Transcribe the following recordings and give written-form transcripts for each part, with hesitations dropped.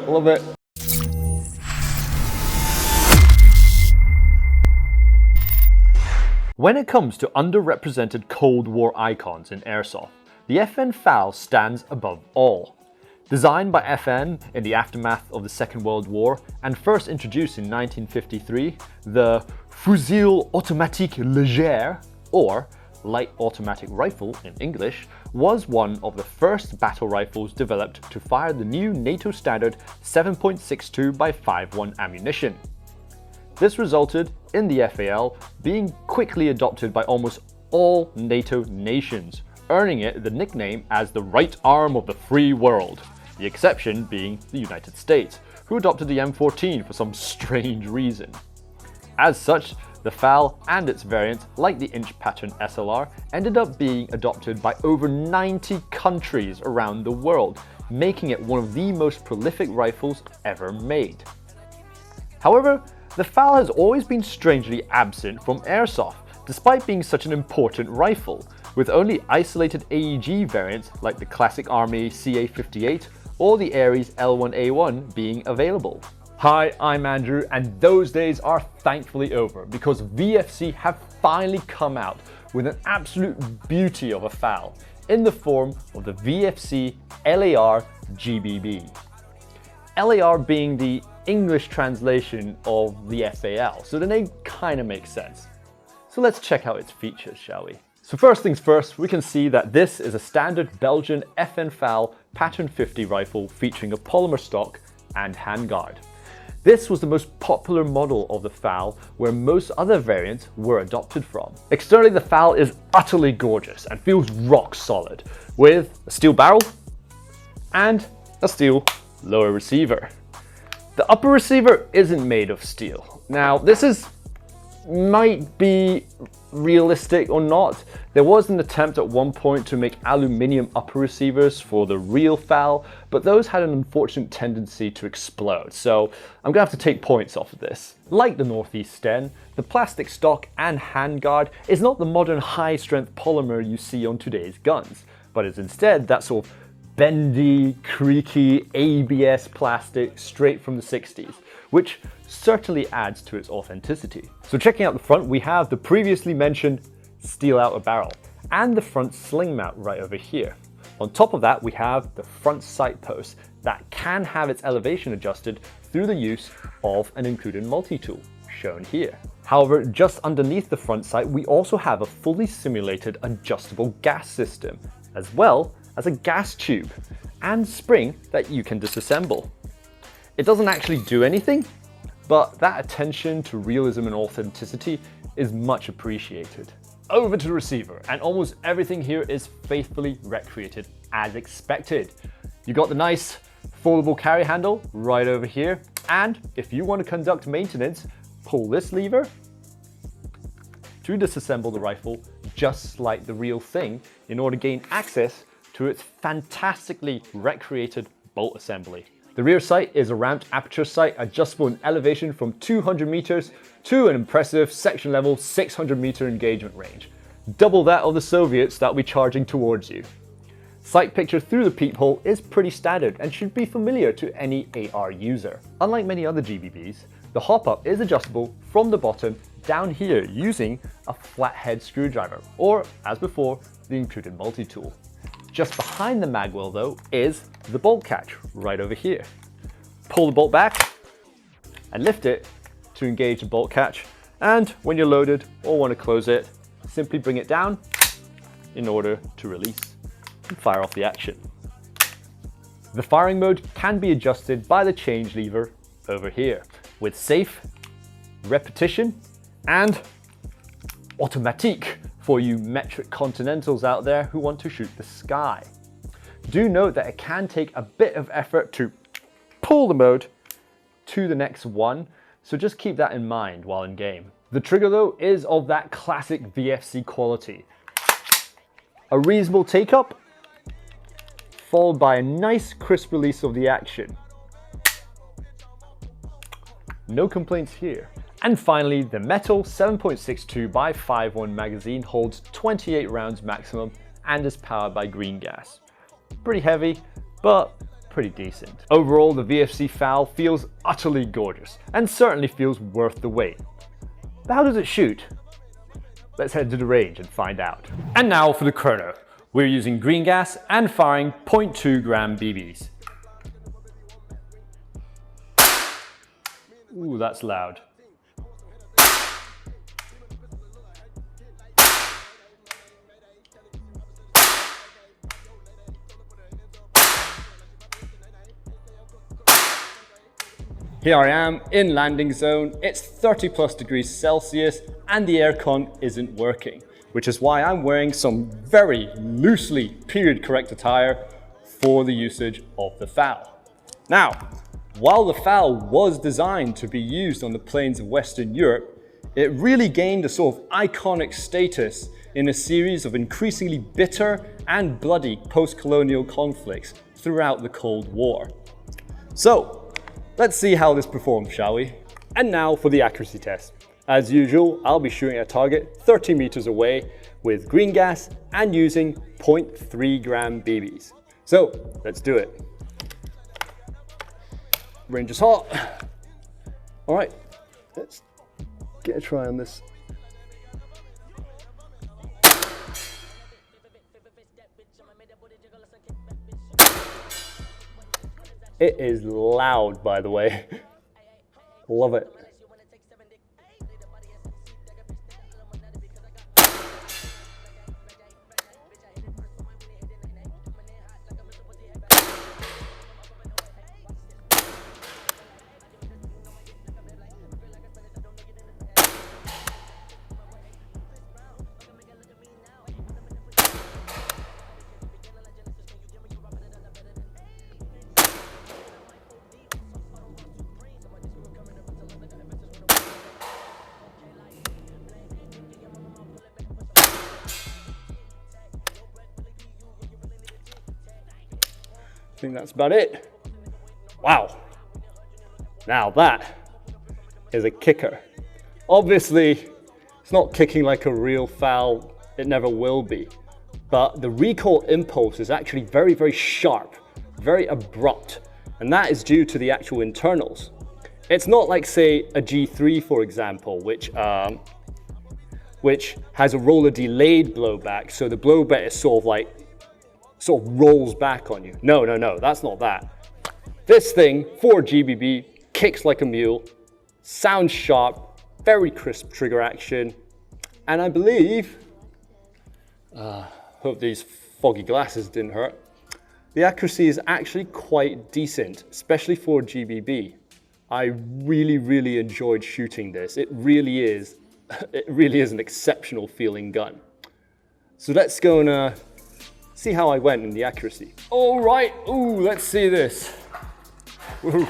Love it. When it comes to underrepresented Cold War icons in Airsoft, the FN FAL stands above all. Designed by FN in the aftermath of the Second World War and first introduced in 1953, the Fusil Automatique Légère, or light automatic rifle in English, was one of the first battle rifles developed to fire the new NATO standard 7.62 by 5.1 ammunition. This resulted in the FAL being quickly adopted by almost all NATO nations, earning it the nickname as the right arm of the free world, the exception being the United States, who adopted the M14 for some strange reason. As such, the FAL and its variants, like the inch pattern SLR, ended up being adopted by over 90 countries around the world, making it one of the most prolific rifles ever made. However, the FAL has always been strangely absent from Airsoft, despite being such an important rifle, with only isolated AEG variants like the Classic Army CA58 or the Ares L1A1 being available. Hi, I'm Andrew, and those days are thankfully over because VFC have finally come out with an absolute beauty of a FAL in the form of the VFC LAR GBB. LAR being the English translation of the FAL, so the name kind of makes sense. So let's check out its features, shall we? So first things first, we can see that this is a standard Belgian FN FAL Pattern 50 rifle featuring a polymer stock and handguard. This was the most popular model of the FAL, where most other variants were adopted from. Externally, the FAL is utterly gorgeous and feels rock solid, with a steel barrel and a steel lower receiver. The upper receiver isn't made of steel. Now, this might be realistic or not. There was an attempt at one point to make aluminium upper receivers for the real FAL, but those had an unfortunate tendency to explode, so I'm gonna have to take points off of this. Like the Northeast Sten, the plastic stock and handguard is not the modern high-strength polymer you see on today's guns, but is instead that sort of bendy, creaky ABS plastic straight from the 60s, which certainly adds to its authenticity. So checking out the front, we have the previously mentioned steel outer barrel and the front sling mount right over here. On top of that, we have the front sight post that can have its elevation adjusted through the use of an included multi-tool, shown here. However, just underneath the front sight, we also have a fully simulated adjustable gas system, as well as a gas tube and spring that you can disassemble. It doesn't actually do anything, but that attention to realism and authenticity is much appreciated. Over to the receiver, and almost everything here is faithfully recreated as expected. You got the nice foldable carry handle right over here, and if you want to conduct maintenance, pull this lever to disassemble the rifle just like the real thing in order to gain access to its fantastically recreated bolt assembly. The rear sight is a ramped aperture sight adjustable in elevation from 200 meters to an impressive section level 600 meter engagement range, double that of the Soviets that will be charging towards you. Sight picture through the peephole is pretty standard and should be familiar to any AR user. Unlike many other GBBs, the hop-up is adjustable from the bottom down here using a flathead screwdriver, or as before, the included multi-tool. Just behind the magwell though is the bolt catch right over here. Pull the bolt back and lift it to engage the bolt catch, and when you're loaded or want to close it, simply bring it down in order to release and fire off the action. The firing mode can be adjusted by the change lever over here with safe, repetition, and automatique for you metric continentals out there who want to shoot the sky. Do note that it can take a bit of effort to pull the mode to the next one, so just keep that in mind while in game. The trigger though is of that classic VFC quality. A reasonable take up, followed by a nice crisp release of the action. No complaints here. And finally, the metal 7.62 by 5.1 magazine holds 28 rounds maximum and is powered by green gas. Pretty heavy, but pretty decent. Overall, the VFC FAL feels utterly gorgeous and certainly feels worth the wait. But how does it shoot? Let's head to the range and find out. And now for the Chrono. We're using green gas and firing 0.2 gram BBs. Ooh, that's loud. Here I am in landing zone. It's 30+ degrees Celsius and the aircon isn't working, which is why I'm wearing some very loosely period correct attire for the usage of the FAL. Now, while the FAL was designed to be used on the plains of Western Europe, it really gained a sort of iconic status in a series of increasingly bitter and bloody post-colonial conflicts throughout the Cold War. So, let's see how this performs, shall we? And now for the accuracy test. As usual, I'll be shooting at a target 30 meters away with green gas and using 0.3 gram BBs. So, let's do it. Range is hot. All right, let's get a try on this. It is loud, by the way. Love it. I think that's about it. Wow. Now that is a kicker. Obviously, it's not kicking like a real FAL, it never will be. But the recoil impulse is actually very, very sharp, very abrupt, and that is due to the actual internals. It's not like, say, a G3, for example, which has a roller delayed blowback, so the blowback is sort of rolls back on you. No, that's not that. This thing, 4 GBB, kicks like a mule, sounds sharp, very crisp trigger action, and I believe, hope these foggy glasses didn't hurt, the accuracy is actually quite decent, especially for GBB. I really enjoyed shooting this. It really is an exceptional feeling gun. So let's go and see how I went in the accuracy. All right, ooh, let's see this. Woo.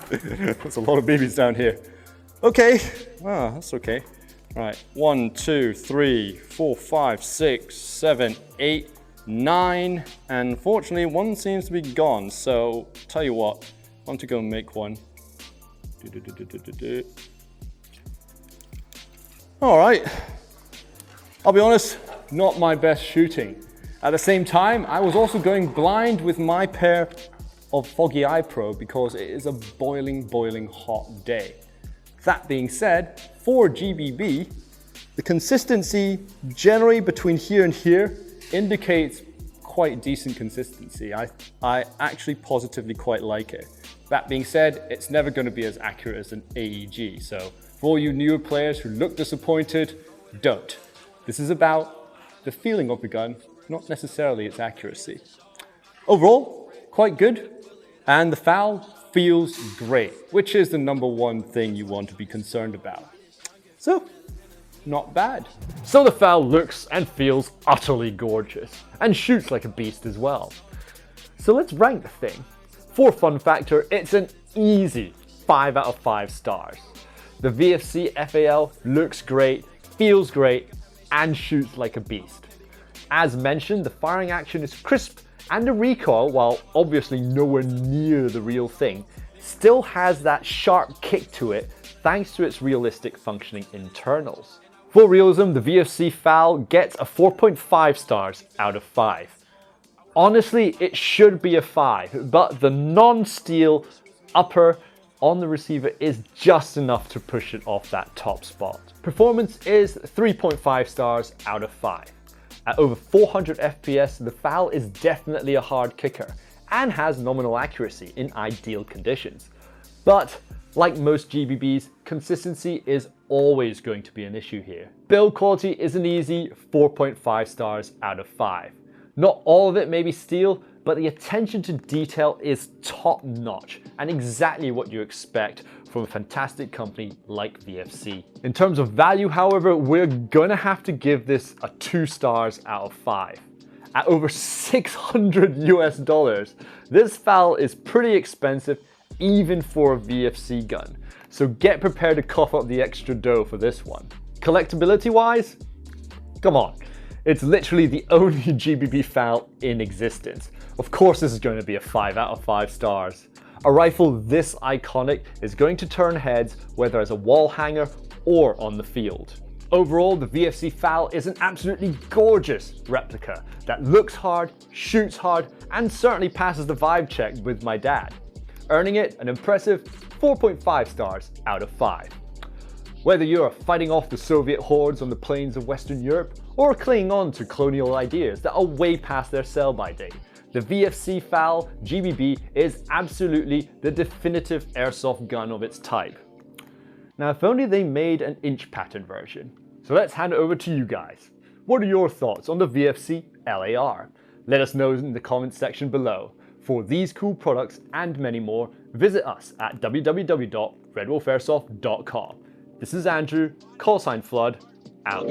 That's a lot of BBs down here. Okay, wow, that's okay. All right, 1, 2, 3, 4, 5, 6, 7, 8, 9, and fortunately one seems to be gone, so tell you what, I want to go and make one. All right, I'll be honest, not my best shooting. At the same time, I was also going blind with my pair of Foggy Eye Pro because it is a boiling hot day. That being said, for GBB, the consistency generally between here and here indicates quite decent consistency. I actually positively quite like it. That being said, it's never going to be as accurate as an AEG, so for all you newer players who look disappointed, don't. This is about the feeling of the gun, not necessarily its accuracy. Overall, quite good, and the FAL feels great, which is the #1 thing you want to be concerned about. So, not bad. So the FAL looks and feels utterly gorgeous, and shoots like a beast as well. So let's rank the thing. For fun factor, it's an easy 5 out of 5 stars. The VFC FAL looks great, feels great, and shoots like a beast. As mentioned, the firing action is crisp, and the recoil, while obviously nowhere near the real thing, still has that sharp kick to it thanks to its realistic functioning internals. For realism, the VFC FAL gets a 4.5 stars out of 5. Honestly, it should be a 5, but the non-steel upper on the receiver is just enough to push it off that top spot. Performance is 3.5 stars out of 5. At over 400 FPS, the FAL is definitely a hard kicker and has nominal accuracy in ideal conditions. But like most GBBs, consistency is always going to be an issue here. Build quality is an easy 4.5 stars out of 5. Not all of it may be steel, but the attention to detail is top notch and exactly what you expect from a fantastic company like VFC. In terms of value, however, we're gonna have to give this a 2 stars out of 5. At over $600 US, this FAL is pretty expensive even for a VFC gun. So get prepared to cough up the extra dough for this one. Collectability wise, come on. It's literally the only GBB FAL in existence. Of course this is going to be a 5 out of 5 stars. A rifle this iconic is going to turn heads whether as a wall hanger or on the field. Overall, the VFC FAL is an absolutely gorgeous replica that looks hard, shoots hard, and certainly passes the vibe check with my dad, earning it an impressive 4.5 stars out of 5. Whether you're fighting off the Soviet hordes on the plains of Western Europe or clinging on to colonial ideas that are way past their sell-by date, the VFC FAL GBB is absolutely the definitive airsoft gun of its type. Now, if only they made an inch pattern version. So let's hand it over to you guys. What are your thoughts on the VFC LAR? Let us know in the comments section below. For these cool products and many more, visit us at www.redwolfairsoft.com. This is Andrew, _Flood, out.